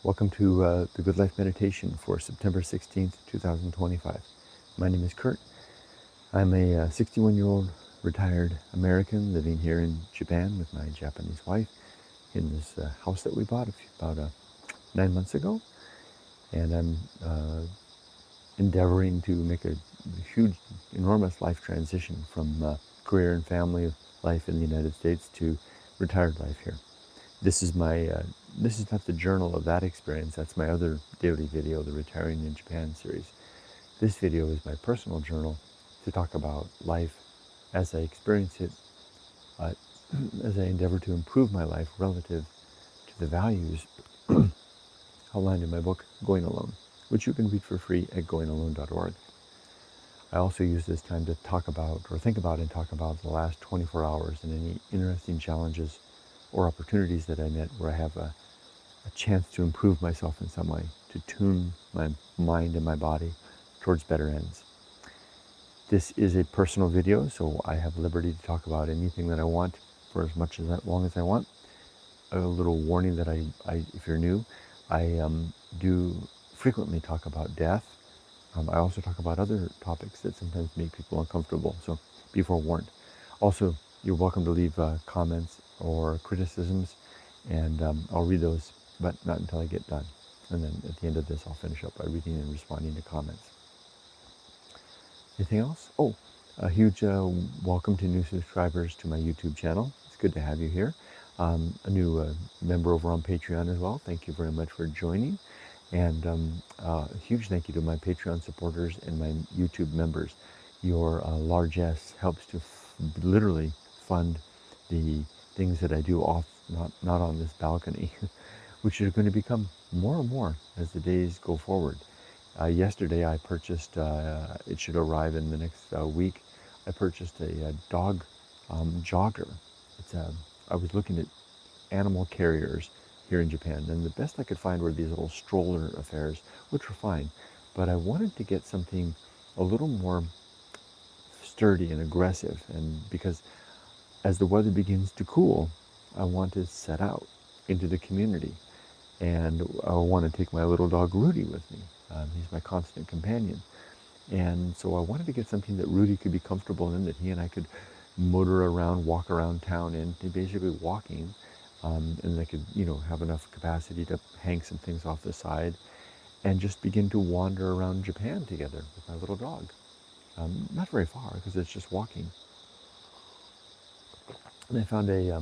Welcome to the Good Life Meditation for September 16th, 2025. My name is Kurt. I'm a 61-year-old retired American living here in Japan with my Japanese wife in this house that we bought about 9 months ago. And I'm endeavoring to make a huge, enormous life transition from career and family life in the United States to retired life here. This is this is not the journal of that experience. That's my other daily video, the Retiring in Japan series. This video is my personal journal to talk about life as I experience it, as I endeavor to improve my life relative to the values outlined in my book, Going Alone, which you can read for free at goingalone.org. I also use this time to talk about, or think about and talk about, the last 24 hours and any interesting challenges or opportunities that I met where I have a chance to improve myself in some way, to tune my mind and my body towards better ends. This is a personal video, so I have liberty to talk about anything that I want for as long as I want. A little warning that if you're new, I do frequently talk about death. I also talk about other topics that sometimes make people uncomfortable, so be forewarned. Also, you're welcome to leave comments or criticisms, and I'll read those, but not until I get done. And then at the end of this, I'll finish up by reading and responding to comments. Anything else? Oh, a huge welcome to new subscribers to my YouTube channel. It's good to have you here. A new member over on Patreon as well. Thank you very much for joining. And a huge thank you to my Patreon supporters and my YouTube members. Your largesse helps to literally fund the things that I do not on this balcony, which are going to become more and more as the days go forward. Yesterday I purchased, it should arrive in the next week, I purchased a dog jogger. I was looking at animal carriers here in Japan, and the best I could find were these little stroller affairs, which were fine, but I wanted to get something a little more sturdy and aggressive, and because as the weather begins to cool, I want to set out into the community, and I want to take my little dog Rudy with me. He's my constant companion, and so I wanted to get something that Rudy could be comfortable in, that he and I could motor around, walk around town in, basically walking, and I could, have enough capacity to hang some things off the side, and just begin to wander around Japan together with my little dog. Not very far, because it's just walking. And I found a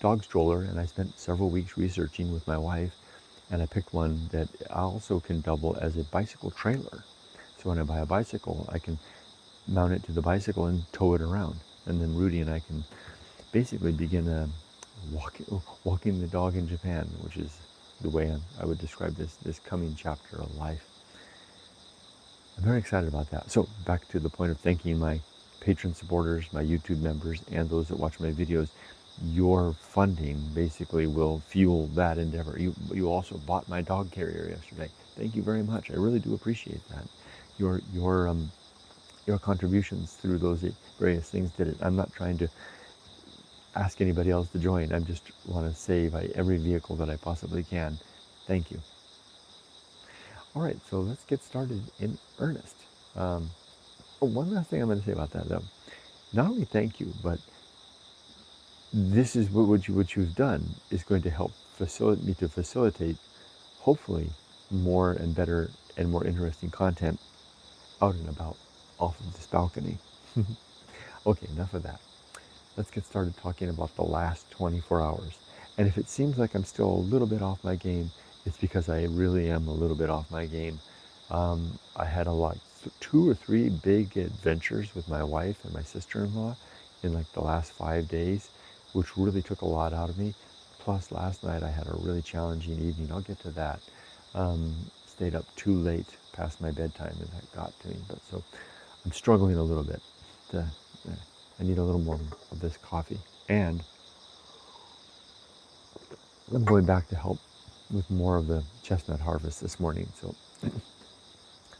dog stroller, and I spent several weeks researching with my wife, and I picked one that also can double as a bicycle trailer. So when I buy a bicycle, I can mount it to the bicycle and tow it around. And then Rudy and I can basically begin walking the dog in Japan, which is the way I would describe this coming chapter of life. I'm very excited about that. So back to the point of thanking my patron supporters, my YouTube members, and those that watch my videos. Your funding basically will fuel that endeavor. You also bought my dog carrier yesterday. Thank you very much. I really do appreciate that. Your contributions through those various things did it. I'm not trying to ask anybody else to join. I just want to save every vehicle that I possibly can. Thank you. All right, so let's get started in earnest. One last thing I'm going to say about that, though. Not only thank you, but this is what you've done is going to help facilitate, hopefully, more and better and more interesting content out and about off of this balcony. Okay, enough of that. Let's get started talking about the last 24 hours. And if it seems like I'm still a little bit off my game, it's because I really am a little bit off my game. I had 2 or 3 big adventures with my wife and my sister-in-law in the last 5 days, which really took a lot out of me. Plus last night I had a really challenging evening. I'll get to that. Stayed up too late past my bedtime, and that got to me. But so I'm struggling a little bit. I need a little more of this coffee. And I'm going back to help with more of the chestnut harvest this morning. So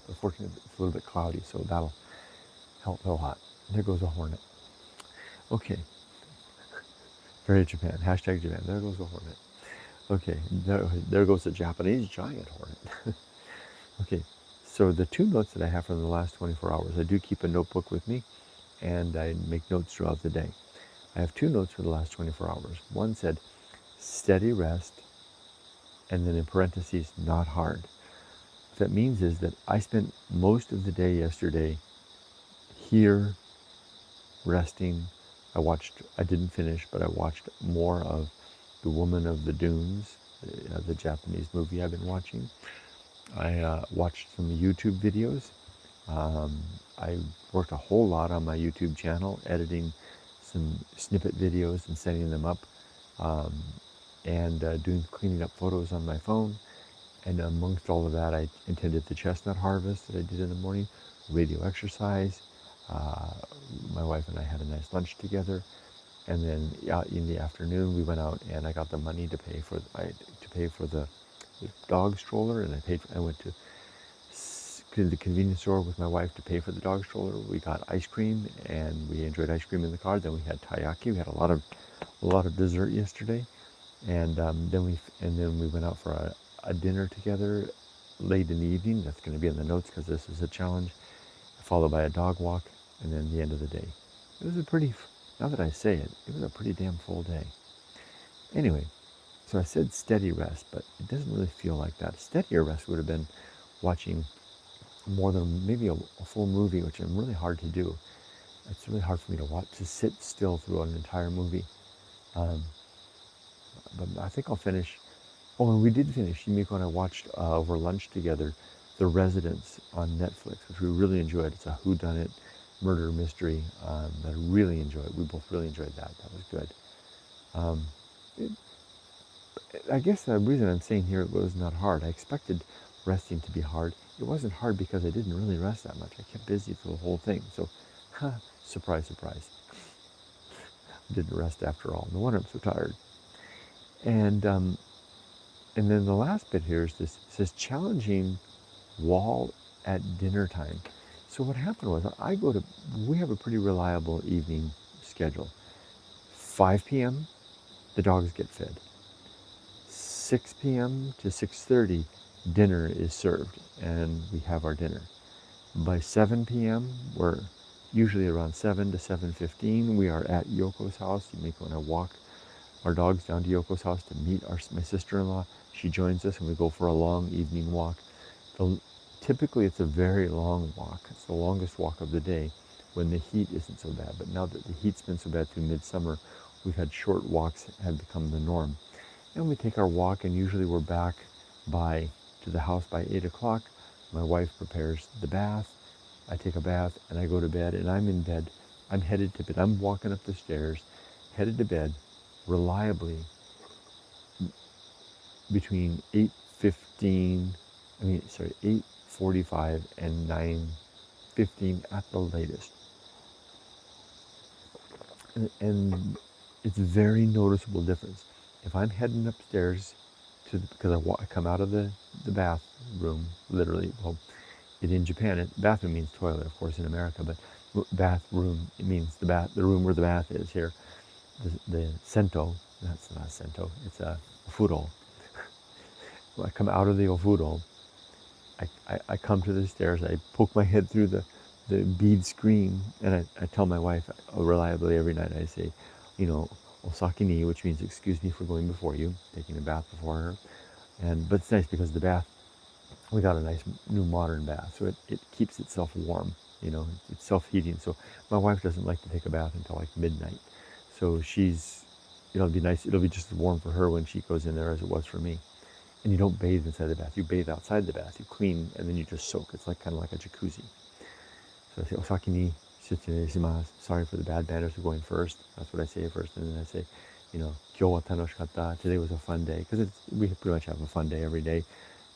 unfortunately, it's a little bit cloudy, so that'll help a lot. There goes a hornet. Okay. Very Japan. Hashtag Japan. There goes a hornet. Okay, there goes the Japanese giant hornet. Okay, so the two notes that I have from the last 24 hours, I do keep a notebook with me, and I make notes throughout the day. I have two notes for the last 24 hours. One said, steady rest, and then in parentheses, not hard. What that means is that I spent most of the day yesterday here resting. I didn't finish, but I watched more of The Woman of the Dunes, the Japanese movie I've been watching. I watched some YouTube videos. I worked a whole lot on my YouTube channel, editing some snippet videos and setting them up, um, and cleaning up photos on my phone. And amongst all of that, I attended the chestnut harvest that I did in the morning, radio exercise. Uh, my wife and I had a nice lunch together, and then in the afternoon we went out and I got the money to pay for the dog stroller, and I went to the convenience store with my wife to pay for the dog stroller. We got ice cream, and we enjoyed ice cream in the car. Then we had taiyaki. We had a lot of dessert yesterday, and then we went out for a dinner together late in the evening. That's going to be in the notes because this is a challenge, followed by a dog walk, and then the end of the day. It was now that I say it, it was a pretty damn full day. Anyway, so I said steady rest, but it doesn't really feel like that. Steadier rest would have been watching more than maybe a full movie, which is really hard to do. It's really hard for me to sit still through an entire movie. But I think I'll finish. Oh, and we did finish. Yumiko and I watched over lunch together The Residence on Netflix, which we really enjoyed. It's a whodunit murder mystery that I really enjoyed. We both really enjoyed that. That was good. I guess the reason I'm saying here it was not hard. I expected resting to be hard. It wasn't hard because I didn't really rest that much. I kept busy through the whole thing. So, surprise, surprise. I didn't rest after all. No wonder I'm so tired. And then the last bit here is this. It says challenging wall at dinner time. So what happened was we have a pretty reliable evening schedule. 5 p.m. the dogs get fed. 6 p.m. to 6:30 dinner is served, and we have our dinner. By 7 p.m. we're usually around 7 to 7:15. We are at Yoko's house. Yumiko and I walk our dogs down to Yoko's house to meet my sister-in-law. She joins us and we go for a long evening walk. Typically it's a very long walk. It's the longest walk of the day when the heat isn't so bad. But now that the heat's been so bad through midsummer, we've had short walks have become the norm. And we take our walk, and usually we're back to the house by 8 o'clock. My wife prepares the bath. I take a bath and I go to bed, and I'm in bed. I'm headed to bed. I'm walking up the stairs, headed to bed reliably between 8:45 and 9:15 at the latest. And it's a very noticeable difference. If I'm heading upstairs because I come out of the bathroom, literally, well, in Japan, bathroom means toilet, of course, in America, but bathroom, it means the room where the bath is here. The sento, that's not sento, it's a ofuro. When I come out of the ofuro, I come to the stairs, I poke my head through the bead screen, and I tell my wife reliably every night, I say, osaki ni, which means excuse me for going before you, taking a bath before her. But it's nice because the bath, we got a nice new modern bath, so it keeps itself warm, it's self-heating. So my wife doesn't like to take a bath until like midnight. So it'll be nice, it'll be just as warm for her when she goes in there as it was for me. And you don't bathe inside the bath, you bathe outside the bath, you clean, and then you just soak. It's kind of like a jacuzzi. So I say, osaki ni shitsune shimasu. Sorry for the bad manners of going first. That's what I say first. And then I say, kyou wa tanoshikatta. Today was a fun day. Because we pretty much have a fun day every day.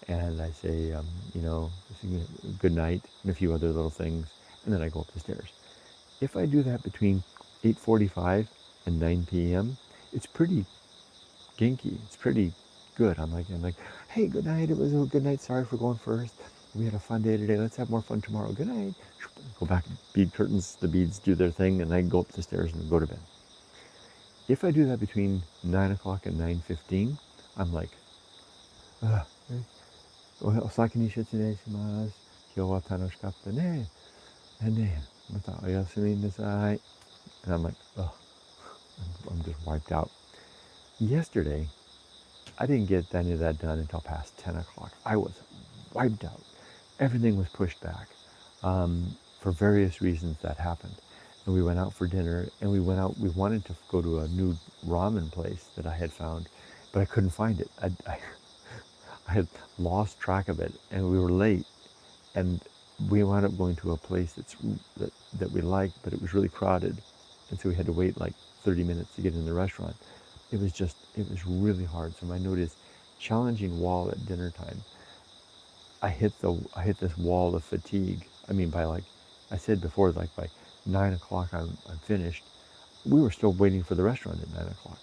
And I say, good night, and a few other little things. And then I go up the stairs. If I do that between 8:45 and 9 p.m., it's pretty ginky. It's pretty good. I'm like, hey, good night. It was a good night. Sorry for going first. We had a fun day today. Let's have more fun tomorrow. Good night. Go back, bead curtains. The beads do their thing, and I go up the stairs and go to bed. If I do that between 9 o'clock and 9:15, I'm like, ugh. お先に失礼します。今日は楽しかったね。And then, またおやすみなさい. And I'm like, ugh, I'm just wiped out. Yesterday, I didn't get any of that done until past 10 o'clock. I was wiped out. Everything was pushed back. For various reasons that happened. And we went out for dinner, and we wanted to go to a new ramen place that I had found, but I couldn't find it. I had lost track of it, and we were late, and we wound up going to a place that we liked, but it was really crowded, and so we had to wait like 30 minutes to get in the restaurant. It was really hard. So my note is challenging wall at dinner time. I hit this wall of fatigue. I mean, by like I said before, like by 9 o'clock I'm finished. We were still waiting for the restaurant at 9 o'clock.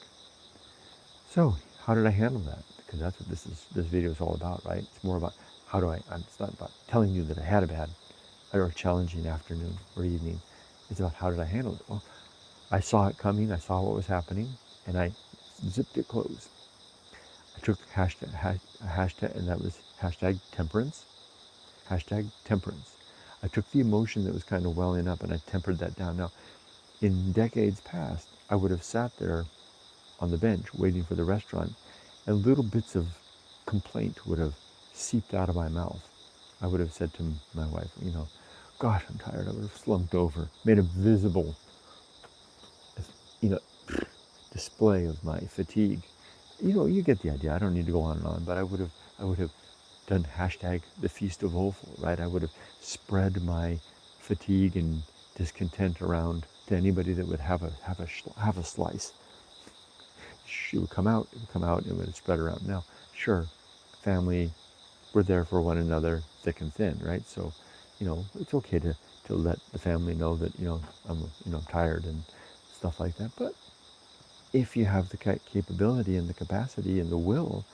So how did I handle that? Because that's what this video is all about, right? It's more about it's not about telling you that I had a bad or a challenging afternoon or evening. It's about how did I handle it? Well, I saw it coming, I saw what was happening, and I zipped it closed. I took a hashtag, and that was hashtag temperance. Hashtag temperance. I took the emotion that was kind of welling up and I tempered that down. Now, in decades past, I would have sat there on the bench waiting for the restaurant, and little bits of complaint would have seeped out of my mouth. I would have said to my wife, gosh, I'm tired. I would have slumped over, made a visible, display of my fatigue. You get the idea. I don't need to go on and on, but I would have done hashtag the Feast of Offal, right? I would have spread my fatigue and discontent around to anybody that would have a slice. It would come out, and it would spread around. Now, sure, family, we're there for one another, thick and thin, right? So, it's okay to let the family know that, I'm tired and stuff like that. But if you have the capability and the capacity and the will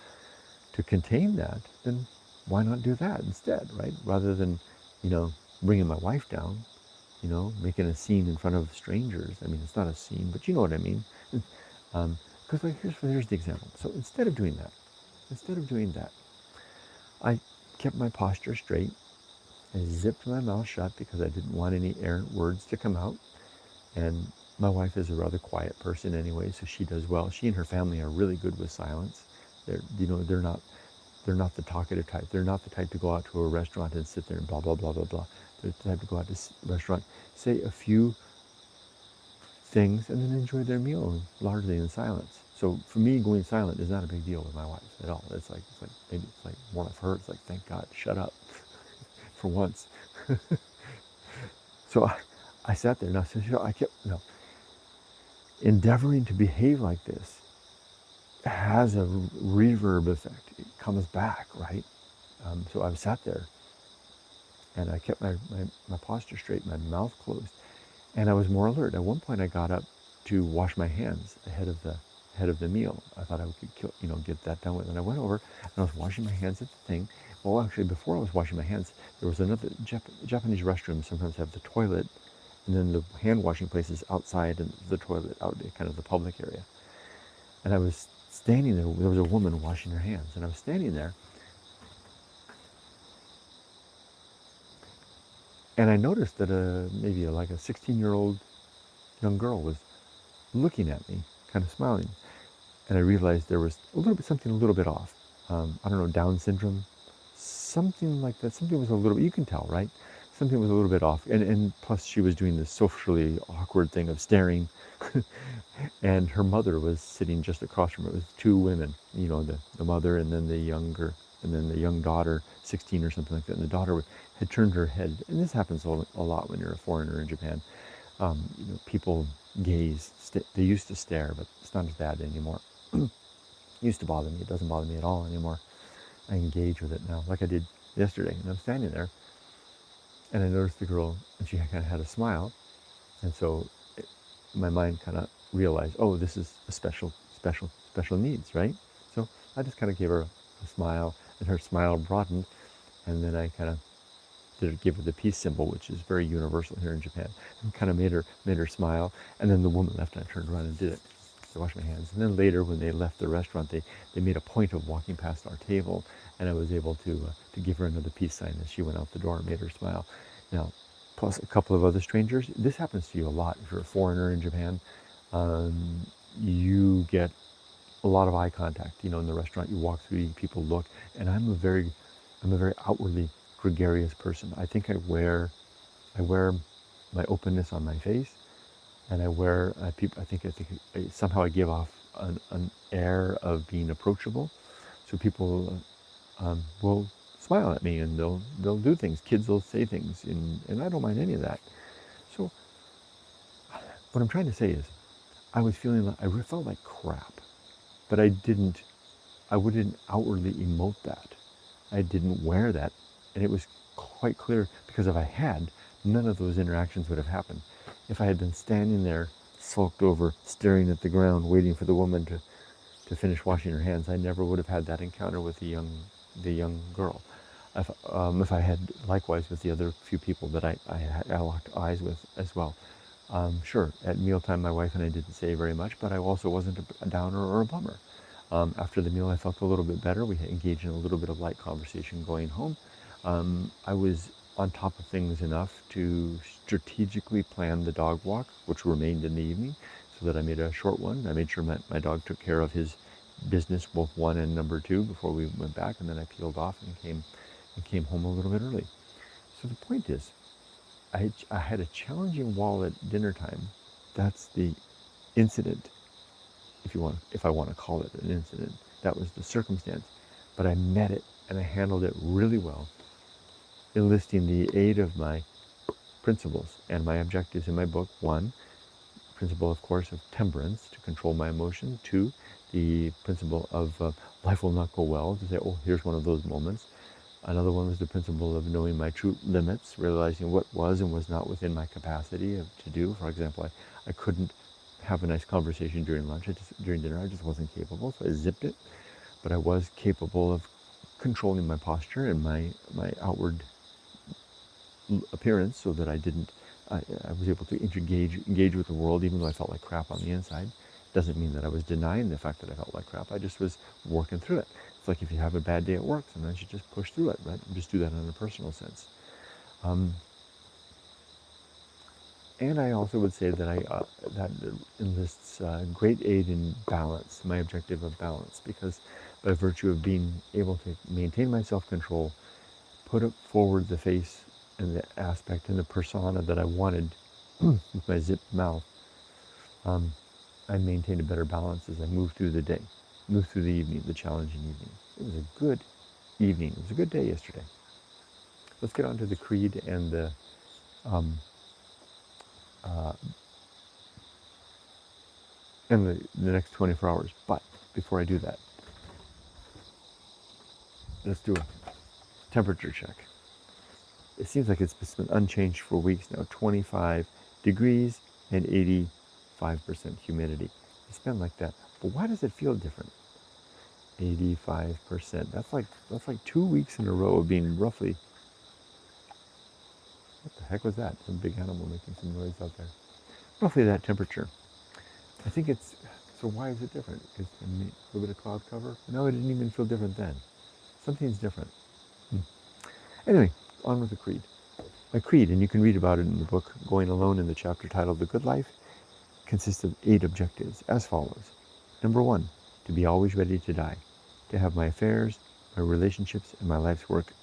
to contain that, then why not do that instead, right? Rather than, bringing my wife down, making a scene in front of strangers. I mean, it's not a scene, but you know what I mean. Because here's the example. So instead of doing that, I kept my posture straight. I zipped my mouth shut because I didn't want any errant words to come out. And my wife is a rather quiet person anyway, so she does well. She and her family are really good with silence. They're not the talkative type. They're not the type to go out to a restaurant and sit there and blah, blah, blah, blah, blah. They're the type to go out to a restaurant, say a few things, and then enjoy their meal largely in silence. So for me, going silent is not a big deal with my wife at all. It's like more of her. It's like, thank God, shut up for once. So I sat there. Now, I kept endeavoring to behave like this has a reverb effect. It comes back, right? So I sat there, and I kept my posture straight, my mouth closed, and I was more alert. At one point, I got up to wash my hands ahead of the meal. I thought I could get that done with. And I went over and I was washing my hands at the thing. Well, actually, before I was washing my hands, there was another Japanese restroom. Sometimes have the toilet, and then the hand washing place is outside, and the toilet out in kind of the public area. And I was standing there. There was a woman washing her hands, and I was standing there. And I noticed that maybe like a 16-year-old young girl was looking at me, kind of smiling. And I realized there was something a little bit off. I don't know, Down syndrome, something like that. Something was a little, you can tell, right? Something was a little bit off. And plus she was doing this socially awkward thing of staring. And her mother was sitting just across from her. It was two women, the mother and then the young daughter, 16 or something like that. And the daughter had turned her head. And this happens a lot when you're a foreigner in Japan. People gaze. They used to stare, but it's not as bad anymore. It used to bother me. It doesn't bother me at all anymore. I engage with it now, like I did yesterday. And I'm standing there, and I noticed the girl, and she kind of had a smile. And so my mind kind of realized, oh, this is a special needs, right? So I just kind of gave her a smile, and her smile broadened, and then I kind of give her the peace symbol, which is very universal here in Japan, and kind of made her smile. And then the woman left, and I turned around and did it. I washed my hands. And then later, when they left the restaurant, they made a point of walking past our table, and I was able to give her another peace sign as she went out the door and made her smile. Now, plus a couple of other strangers. This happens to you a lot. If you're a foreigner in Japan, you get a lot of eye contact. You know, in the restaurant, you walk through, people look, and I'm a very outwardly gregarious person. I think I wear my openness on my face, and somehow I give off an air of being approachable, so people will smile at me, and they'll do things. Kids will say things, and I don't mind any of that. So what I'm trying to say is, I felt like crap, but I wouldn't outwardly emote that. I didn't wear that, and it was quite clear, because if I had, none of those interactions would have happened. If I had been standing there, sulked over, staring at the ground, waiting for the woman to finish washing her hands, I never would have had that encounter with the young girl. If I had likewise with the other few people that I locked eyes with as well. Sure, at mealtime, my wife and I didn't say very much, but I also wasn't a downer or a bummer. After the meal, I felt a little bit better. We engaged in a little bit of light conversation going home. I was on top of things enough to strategically plan the dog walk, which remained in the evening, so that I made a short one. I made sure my dog took care of his business, both 1 and number 2, before we went back, and then I peeled off and came home a little bit early. So the point is, I had a challenging wall at dinner time. That's the incident, if I want to call it an incident. That was the circumstance, but I met it and I handled it really well, enlisting the aid of my principles and my objectives in my book. 1, principle, of course, of temperance, to control my emotion. 2, the principle of life will not go well, to say, oh, here's one of those moments. Another one was the principle of knowing my true limits, realizing what was and was not within my capacity to do. For example, I couldn't have a nice conversation during lunch, during dinner. I just wasn't capable, so I zipped it. But I was capable of controlling my posture and my outward appearance, so that I was able to engage with the world, even though I felt like crap on the inside. Doesn't mean that I was denying the fact that I felt like crap. I just was working through it. It's like if you have a bad day at work, sometimes you just push through it, right? And just do that in a personal sense. And I also would say that that enlists great aid in balance, my objective of balance, because by virtue of being able to maintain my self-control, put it forward the face and the aspect and the persona that I wanted with my zipped mouth, I maintained a better balance as I moved through the day, moved through the evening, the challenging evening. It was a good evening. It was a good day yesterday. Let's get on to the creed and the next 24 hours. But before I do that, let's do a temperature check. It seems like it's been unchanged for weeks now. 25 degrees and 85% humidity. It's been like that. But why does it feel different? 85%. That's like 2 weeks in a row of being roughly. What the heck was that? Some big animal making some noise out there. Roughly that temperature. I think it's. So why is it different? Is a little bit of cloud cover? No, it didn't even feel different then. Something's different. Anyway, on with the creed. My creed, and you can read about it in the book Going Alone, in the chapter titled The Good Life, consists of 8 objectives as follows. Number 1, to be always ready to die, to have my affairs, my relationships, and my life's work,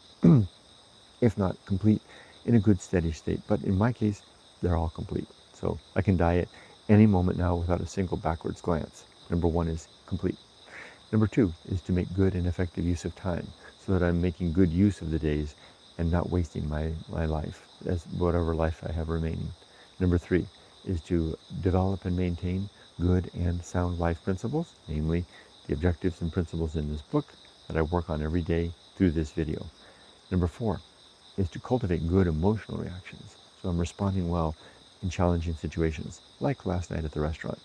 if not complete, in a good steady state. But in my case, they're all complete. So I can die at any moment now without a single backwards glance. Number 1 is complete. Number 2 is to make good and effective use of time, so that I'm making good use of the days and not wasting my life, as whatever life I have remaining. Number 3 is to develop and maintain good and sound life principles, namely the objectives and principles in this book that I work on every day through this video. Number 4 is to cultivate good emotional reactions, so I'm responding well in challenging situations, like last night at the restaurant.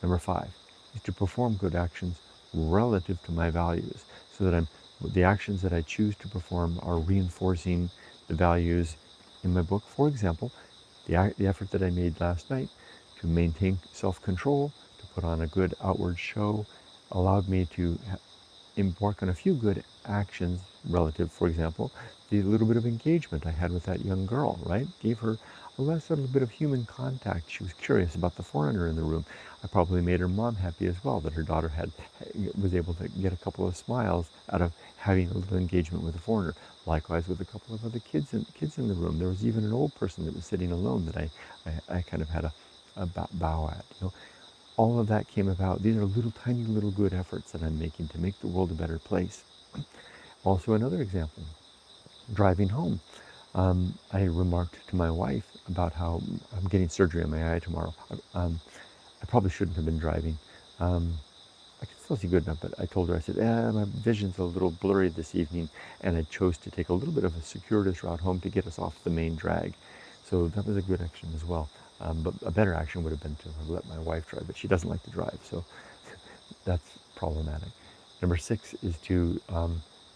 Number 5 is to perform good actions relative to my values, so that the actions that I choose to perform are reinforcing the values in my book. For example, the effort that I made last night to maintain self-control, to put on a good outward show, allowed me to embark on a few good actions relative, for example, the little bit of engagement I had with that young girl, right? Gave her a little bit of human contact. She was curious about the foreigner in the room. I probably made her mom happy as well, that her daughter was able to get a couple of smiles out of having a little engagement with a foreigner. Likewise with a couple of other kids in the room. There was even an old person that was sitting alone that I kind of had a bow at. All of that came about. These are tiny little good efforts that I'm making to make the world a better place. Also, another example, driving home. I remarked to my wife about how I'm getting surgery on my eye tomorrow. I probably shouldn't have been driving. I can still see good enough, but I told her, I said, my vision's a little blurry this evening, and I chose to take a little bit of a circuitous route home to get us off the main drag. So that was a good action as well. But a better action would have been to have let my wife drive, but she doesn't like to drive, so that's problematic. Number 6 is to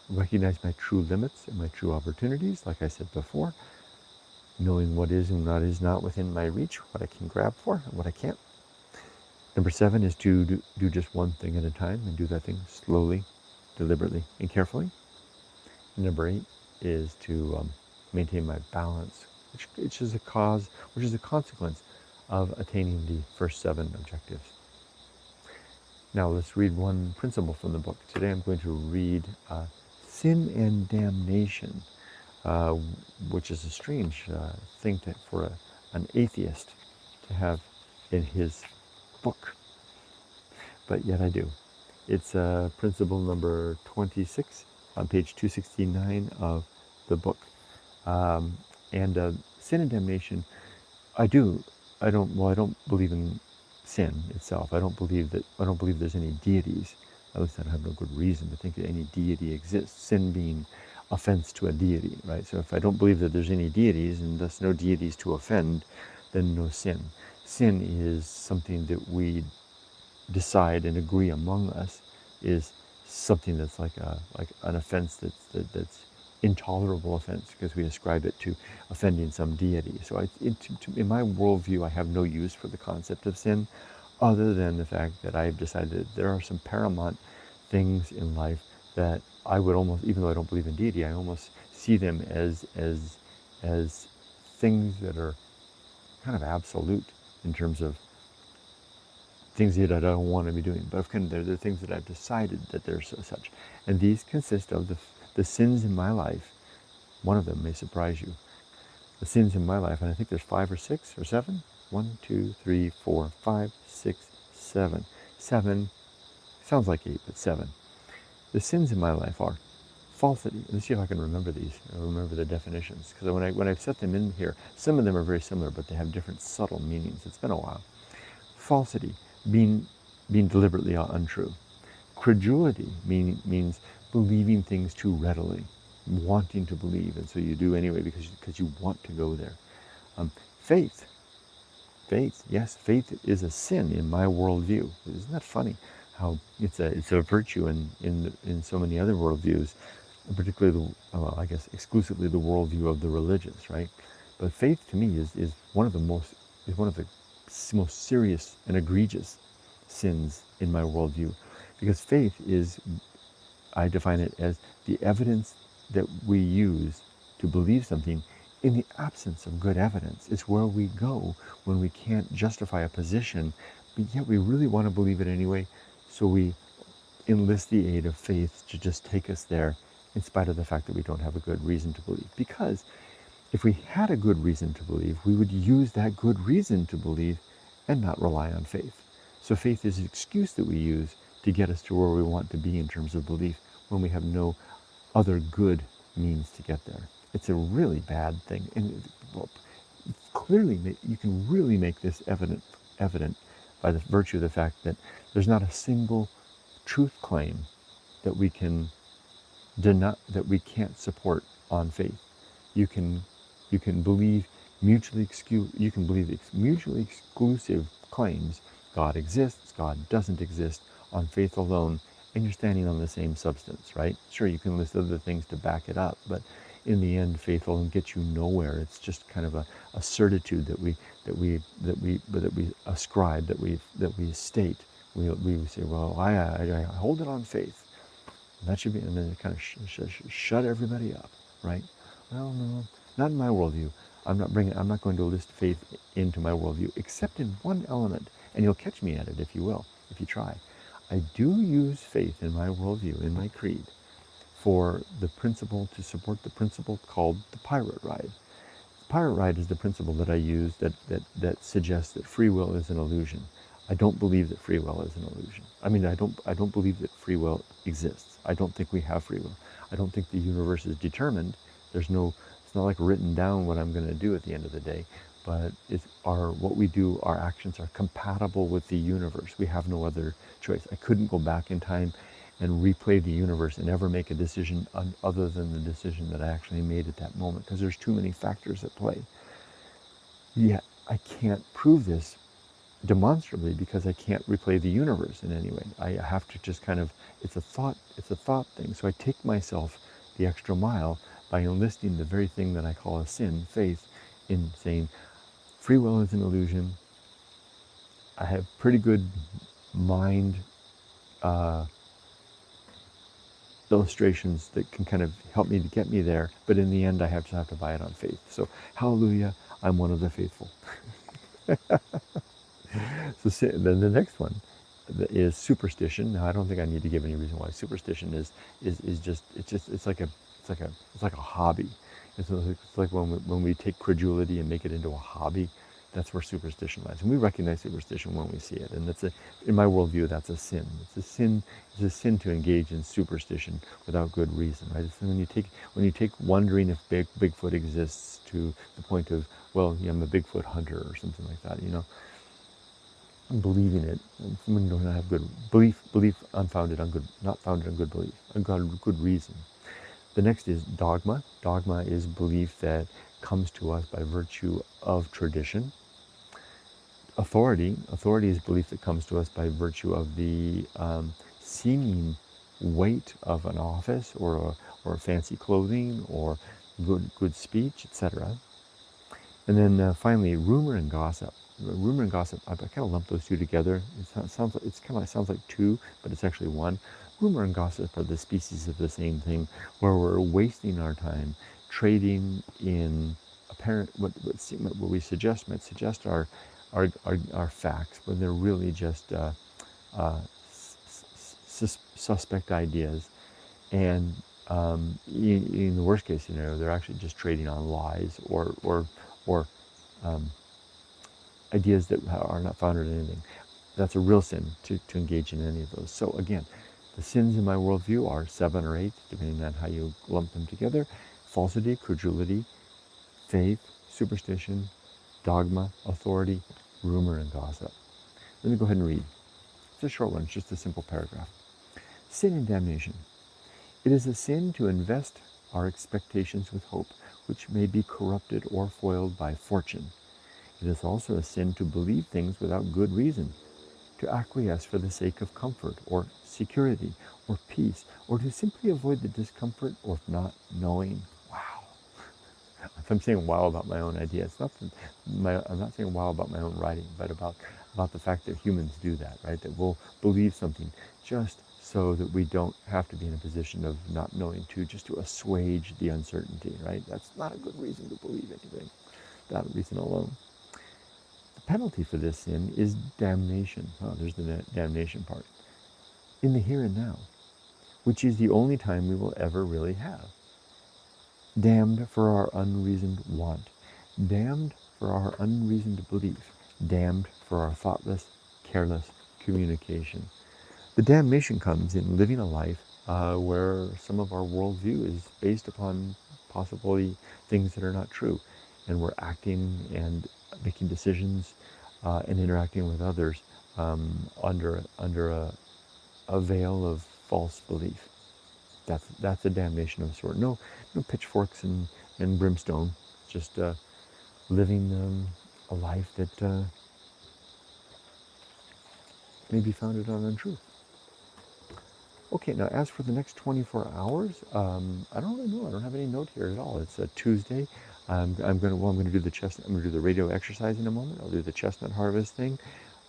recognize my true limits and my true opportunities, like I said before, knowing what is and what is not within my reach, what I can grab for and what I can't. Number 7 is to do just one thing at a time and do that thing slowly, deliberately, and carefully. And number 8 is to maintain my balance, which is a consequence of attaining the first 7 objectives. Now let's read one principle from the book. Today I'm going to read Sin and Damnation, which is a strange thing for an atheist to have in his book, but yet I do. It's principle number 26 on page 269 of the book. And sin and damnation, I don't believe in sin itself. I don't believe there's any deities. At least I have no good reason to think that any deity exists. Sin being offense to a deity, right? So if I don't believe that there's any deities and thus no deities to offend, then no sin. Sin is something that we decide and agree among us is something that's like an offense that's intolerable offense because we ascribe it to offending some deity. So in my worldview, I have no use for the concept of sin, other than the fact that I've decided that there are some paramount things in life that I would almost, even though I don't believe in deity, I almost see them as things that are kind of absolute in terms of things that I don't want to be doing, but they're things that I've decided that they're such. And these consist of the sins in my life. One of them may surprise you. The sins in my life, and I think there's 5 or 6 or 7. 1, 2, 3, 4, 5, 6, 7. 7, sounds like 8, but 7. The sins in my life are falsity. Let's see if I can remember these, remember the definitions. Because when I've set them in here, some of them are very similar, but they have different subtle meanings. It's been a while. Falsity, being deliberately untrue. Credulity means believing things too readily, wanting to believe, and so you do anyway because you want to go there. Faith, yes, faith is a sin in my worldview. Isn't that funny? How it's a virtue in so many other worldviews, particularly I guess exclusively the worldview of the religious, right? But faith to me is one of the most serious and egregious sins in my worldview, because faith is, I define it as the evidence that we use to believe something in the absence of good evidence. It's where we go when we can't justify a position, but yet we really want to believe it anyway, so we enlist the aid of faith to just take us there in spite of the fact that we don't have a good reason to believe. Because if we had a good reason to believe, we would use that good reason to believe and not rely on faith. So faith is an excuse that we use to get us to where we want to be in terms of belief when we have no other good means to get there. It's a really bad thing. And clearly, you can really make this evident by the virtue of the fact that there's not a single truth claim that we can that we can't support on faith. You can believe mutually exclusive claims. God exists, God doesn't exist, on faith alone, and you're standing on the same substance, right? Sure, you can list other things to back it up, but in the end faithful and get you nowhere. It's just kind of a certitude that we ascribe, that we state. We say, well, I hold it on faith. And that should be, and then it kind of shut everybody up, right? Well, no, not in my worldview. I'm not going to list faith into my worldview, except in one element, and you'll catch me at it if you will, if you try. I do use faith in my worldview, in my creed, for the principle, to support the principle called the pirate ride. The pirate ride is the principle that I use that suggests that free will is an illusion. I don't believe that free will is an illusion. I mean, I don't believe that free will exists. I don't think we have free will. I don't think the universe is determined. It's not like written down what I'm going to do at the end of the day, but what we do, our actions are compatible with the universe. We have no other choice. I couldn't go back in time and replay the universe and ever make a decision other than the decision that I actually made at that moment, because there's too many factors at play. Yet I can't prove this demonstrably because I can't replay the universe in any way. I have to just kind of, it's a thought thing. So I take myself the extra mile by enlisting the very thing that I call a sin, faith, in saying free will is an illusion. I have pretty good mind illustrations that can kind of help me to get me there, but in the end I have to buy it on faith. So hallelujah, I'm one of the faithful. So then the next one is superstition. Now I don't think I need to give any reason why. Superstition is it's like a hobby. It's like when we take credulity and make it into a hobby. That's where superstition lies, and we recognize superstition when we see it. And in my worldview, that's a sin. It's a sin to engage in superstition without good reason, right? It's when you take wondering if Bigfoot exists to the point of, well, yeah, I'm a Bigfoot hunter or something like that, believing it when you don't have good belief unfounded on good, not founded on good belief, on good reason. The next is dogma. Dogma is belief that comes to us by virtue of tradition. Authority is belief that comes to us by virtue of the seeming weight of an office or fancy clothing or good speech, etc. And then finally, rumor and gossip. Rumor and gossip, I kind of lump those two together. It sounds like two, but it's actually one. Rumor and gossip are the species of the same thing, where we're wasting our time trading in apparent what we might suggest are facts, when they're really just suspect ideas. And in the worst case scenario, they're actually just trading on lies or ideas that are not founded in anything. That's a real sin to engage in any of those. So again, the sins in my worldview are 7 or 8, depending on how you lump them together: falsity, credulity, faith, superstition, dogma, authority, rumor, and gossip. Let me go ahead and read. It's a short one, it's just a simple paragraph. Sin and damnation. It is a sin to invest our expectations with hope, which may be corrupted or foiled by fortune. It is also a sin to believe things without good reason, to acquiesce for the sake of comfort or security or peace, or to simply avoid the discomfort of not knowing. Wow. If I'm saying wow about my own idea, I'm not saying wow about my own writing, but about the fact that humans do that, right? That we'll believe something just so that we don't have to be in a position of not knowing, just to assuage the uncertainty, right? That's not a good reason to believe anything, that reason alone. The penalty for this sin is damnation. Oh, there's the damnation part. In the here and now, which is the only time we will ever really have. Damned for our unreasoned want. Damned for our unreasoned belief. Damned for our thoughtless, careless communication. The damnation comes in living a life where some of our worldview is based upon possibly things that are not true, and we're acting and making decisions and interacting with others under a veil of false belief. That's a damnation of a sort. No pitchforks and brimstone. Just living a life that may be founded on untruth. Okay, now as for the next 24 hours, I don't really know. I don't have any note here at all. It's a Tuesday. I'm gonna do the chestnut. I'm gonna do the radio exercise in a moment. I'll do the chestnut harvest thing.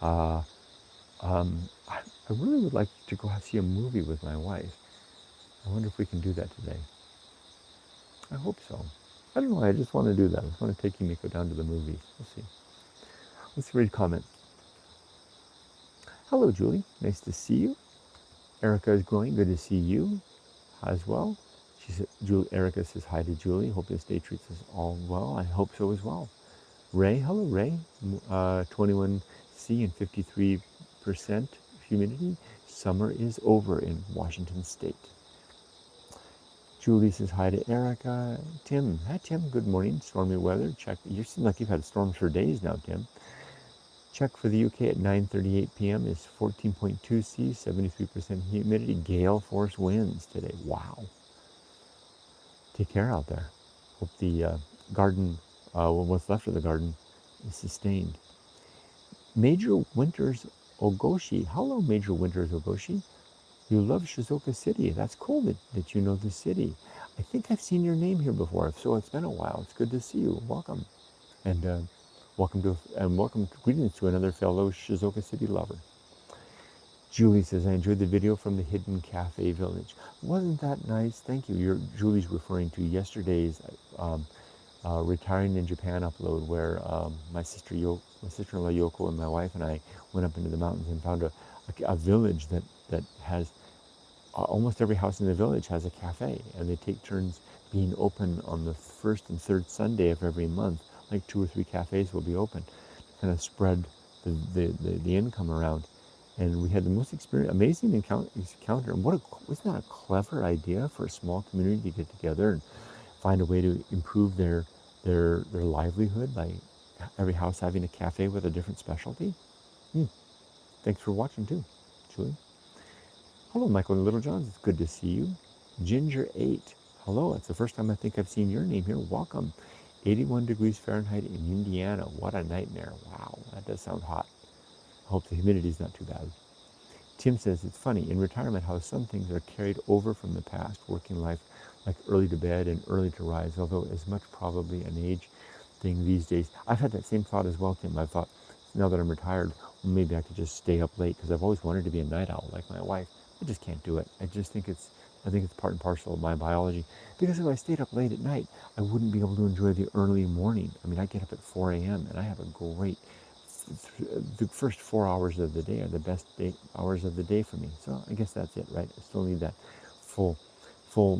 Uh, I really would like to go see a movie with my wife. I wonder if we can do that today. I hope so. I don't know. I just want to do that. I just want to take Yumiko down to the movies. We'll see. Let's read comments. Hello, Julie. Nice to see you. Erica is growing. Good to see you as well. She said, Erica says hi to Julie. Hope this day treats us all well. I hope so as well. Ray, hello, Ray. 21C and 53% humidity. Summer is over in Washington State. Julie says hi to Erica. Tim, hi Tim, good morning. Stormy weather. Check. You seem like you've had storms for days now, Tim. Check for the UK at 9:38 p.m. is 14.2 C, 73% humidity, gale force winds today. Wow. Take care out there. Hope the garden, what's left of the garden, is sustained. Major Winters Ogoshi. Hello, Major Winters Ogoshi. You love Shizuoka City. That's cool that you know the city. I think I've seen your name here before, so it's been a while. It's good to see you. Welcome. And welcome, greetings to another fellow Shizuoka City lover. Julie says, I enjoyed the video from the Hidden Cafe Village. Wasn't that nice? Thank you. Julie's referring to yesterday's Retiring in Japan upload where my sister-in-law Yoko and my wife and I went up into the mountains and found a village that has almost every house in the village has a cafe, and they take turns being open on the first and third Sunday of every month. Like 2 or 3 cafes will be open to kind of spread the income around. And we had the most amazing encounter. And wasn't that a clever idea for a small community to get together and find a way to improve their livelihood by every house having a cafe with a different specialty? Thanks for watching too, Julie. Hello, Michael and Little Johns. It's good to see you. Ginger8. Hello. It's the first time I think I've seen your name here. Welcome. 81 degrees Fahrenheit in Indiana. What a nightmare. Wow, that does sound hot. I hope the humidity is not too bad. Tim says, it's funny, in retirement, how some things are carried over from the past, working life, like early to bed and early to rise, although as much probably an age thing these days. I've had that same thought as well, Tim. I thought, now that I'm retired, well, maybe I could just stay up late, because I've always wanted to be a night owl like my wife. I just can't do it. I think it's part and parcel of my biology. Because if I stayed up late at night, I wouldn't be able to enjoy the early morning. I mean, I get up at 4 a.m. and I have a great, the first 4 hours of the day are the best hours of the day for me. So I guess that's it, right? I still need that full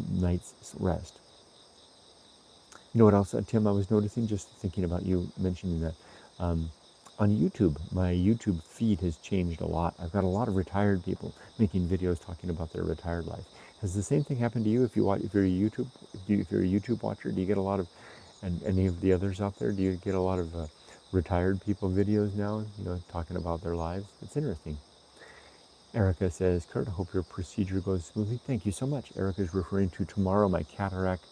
night's rest. You know what else, Tim, I was noticing, just thinking about you mentioning that, on YouTube, my YouTube feed has changed a lot. I've got a lot of retired people making videos talking about their retired life. Has the same thing happened to you? If you're a YouTube watcher, do you get a lot of, and any of the others out there, do you get a lot of retired people videos now, talking about their lives? It's interesting. Erica says, Kurt, I hope your procedure goes smoothly. Thank you so much. Erica is referring to tomorrow, my cataract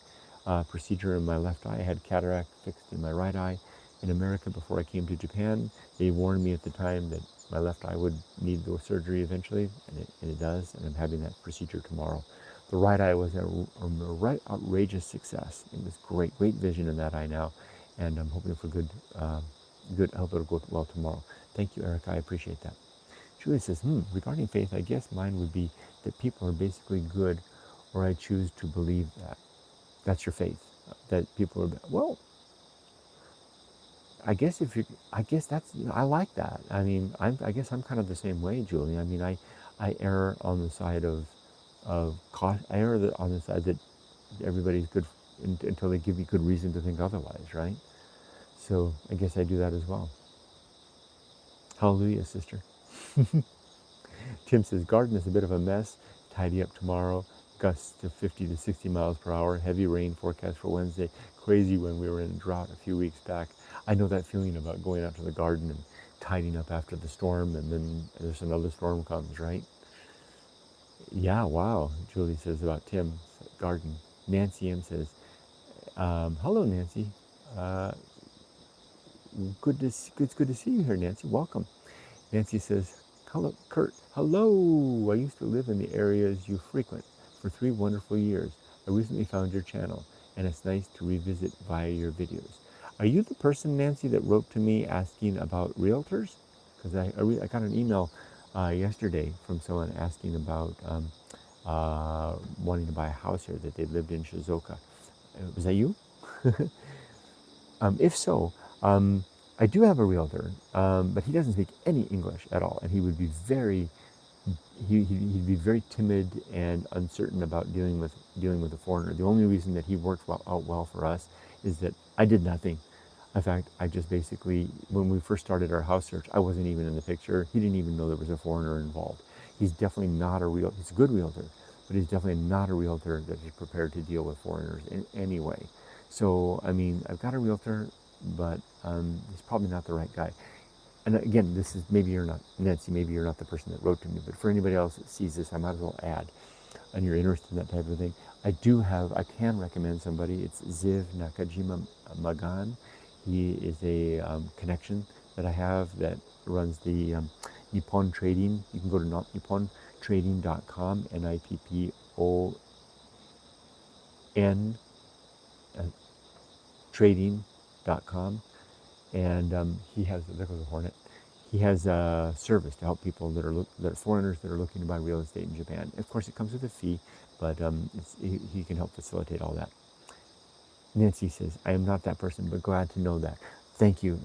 procedure in my left eye. I had cataract fixed in my right eye in America before I came to Japan. They warned me at the time that my left eye would need the surgery eventually, and it does, and I'm having that procedure tomorrow. The right eye was a right outrageous success. It was great vision in that eye now, and I'm hoping for good. I hope it'll go well tomorrow. Thank you, Erica. I appreciate that. Julie says, regarding faith, I guess mine would be that people are basically good, or I choose to believe that. That's your faith. That people are, well, I guess that's, I like that. I mean, I guess I'm kind of the same way, Julie. I mean, I err on the side of caution. I err on the side that everybody's good until they give you good reason to think otherwise, right? So I guess I do that as well. Hallelujah, sister. Tim says, garden is a bit of a mess. Tidy up tomorrow. Gusts to 50 to 60 miles per hour. Heavy rain forecast for Wednesday. Crazy when we were in a drought a few weeks back. I know that feeling about going out to the garden and tidying up after the storm, and then there's another storm comes, right? Yeah, wow. Julie says about Tim's garden. Nancy M says, hello, Nancy. It's good to see you here, Nancy. Welcome. Nancy says, Hello, Kurt. Hello. I used to live in the areas you frequent for 3 wonderful years. I recently found your channel, and it's nice to revisit via your videos. Are you the person, Nancy, that wrote to me asking about realtors? Because I got an email yesterday from someone asking about wanting to buy a house here that they lived in Shizuoka. Was that you? If so, I do have a realtor, but he doesn't speak any English at all, and he would be he'd be very timid and uncertain about dealing with a foreigner. The only reason that he worked out well for us is that I did nothing. In fact, I just basically, when we first started our house search, I wasn't even in the picture. He didn't even know there was a foreigner involved. He's definitely not he's a good realtor, but he's definitely not a realtor that is prepared to deal with foreigners in any way. So, I mean, I've got a realtor, but he's probably not the right guy. And again, this is, maybe you're not, Nancy, maybe you're not the person that wrote to me, but for anybody else that sees this, I might as well add, and you're interested in that type of thing, I can recommend somebody. It's Ziv Nakajima Magan. He is a connection that I have that runs the Nippon Trading. You can go to nippontrading.com, NIPPON trading.com, and he has, there goes a hornet, he has a service to help people that are foreigners that are looking to buy real estate in Japan. Of course, it comes with a fee, but he can help facilitate all that. Nancy says, I am not that person, but glad to know that. Thank you.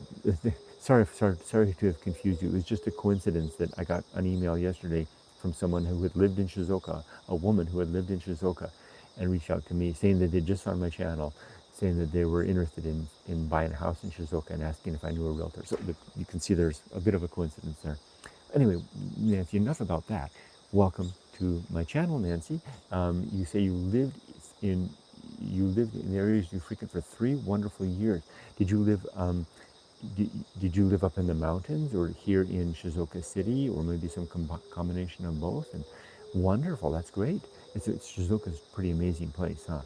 Sorry to have confused you. It was just a coincidence that I got an email yesterday from someone who had lived in Shizuoka, a woman who had lived in Shizuoka, and reached out to me saying that they just found my channel, saying that they were interested in buying a house in Shizuoka and asking if I knew a realtor. So you can see there's a bit of a coincidence there. Anyway, Nancy, enough about that. Welcome to my channel, Nancy. You say you lived in the areas you frequent for 3 wonderful years. Did you live did you live up in the mountains or here in Shizuoka City, or maybe some combination of both? And wonderful, that's great. Shizuoka's a pretty amazing place, huh?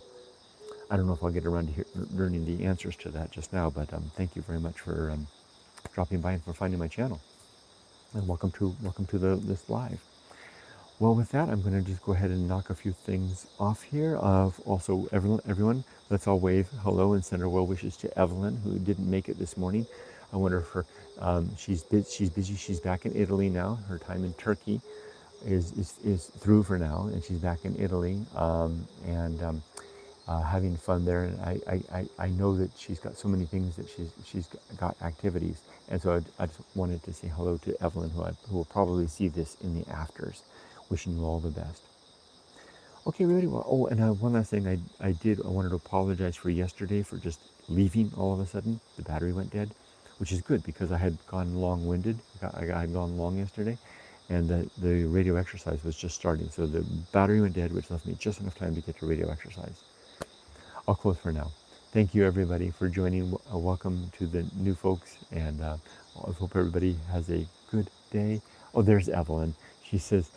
I don't know if I'll get around to learning the answers to that just now, but thank you very much for dropping by and for finding my channel. And welcome to this live. Well, with that, I'm going to just go ahead and knock a few things off here. Also, everyone, let's all wave hello and send our well wishes to Evelyn, who didn't make it this morning. I wonder if she's busy. She's back in Italy now. Her time in Turkey is through for now, and she's back in Italy and having fun there. And I know that she's got so many things that she's got activities, and so I just wanted to say hello to Evelyn, who will probably see this in the afters. Wishing you all the best. Okay, everybody. Well, oh, and one last thing I wanted to apologize for yesterday for just leaving all of a sudden. The battery went dead, which is good because I had gone long-winded. I had gone long yesterday, and the radio exercise was just starting. So the battery went dead, which left me just enough time to get to radio exercise. I'll close for now. Thank you, everybody, for joining. Welcome to the new folks, and I hope everybody has a good day. Oh, there's Evelyn. She says,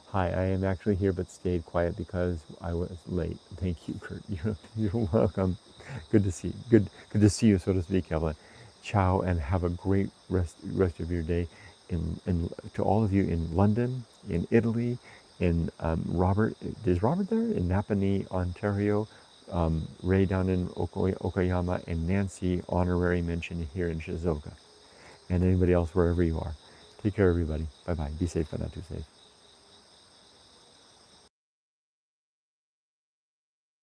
hi, I am actually here but stayed quiet because I was late. Thank you, Kurt. You're welcome. Good to see you, so to speak, Evelyn. Ciao, and have a great rest of your day. To all of you in London, in Italy, in Robert, is Robert there? In Napanee, Ontario, Ray down in Okayama, and Nancy, honorary mention here in Shizuoka. And anybody else wherever you are. Take care, everybody. Bye-bye. Be safe but not too safe.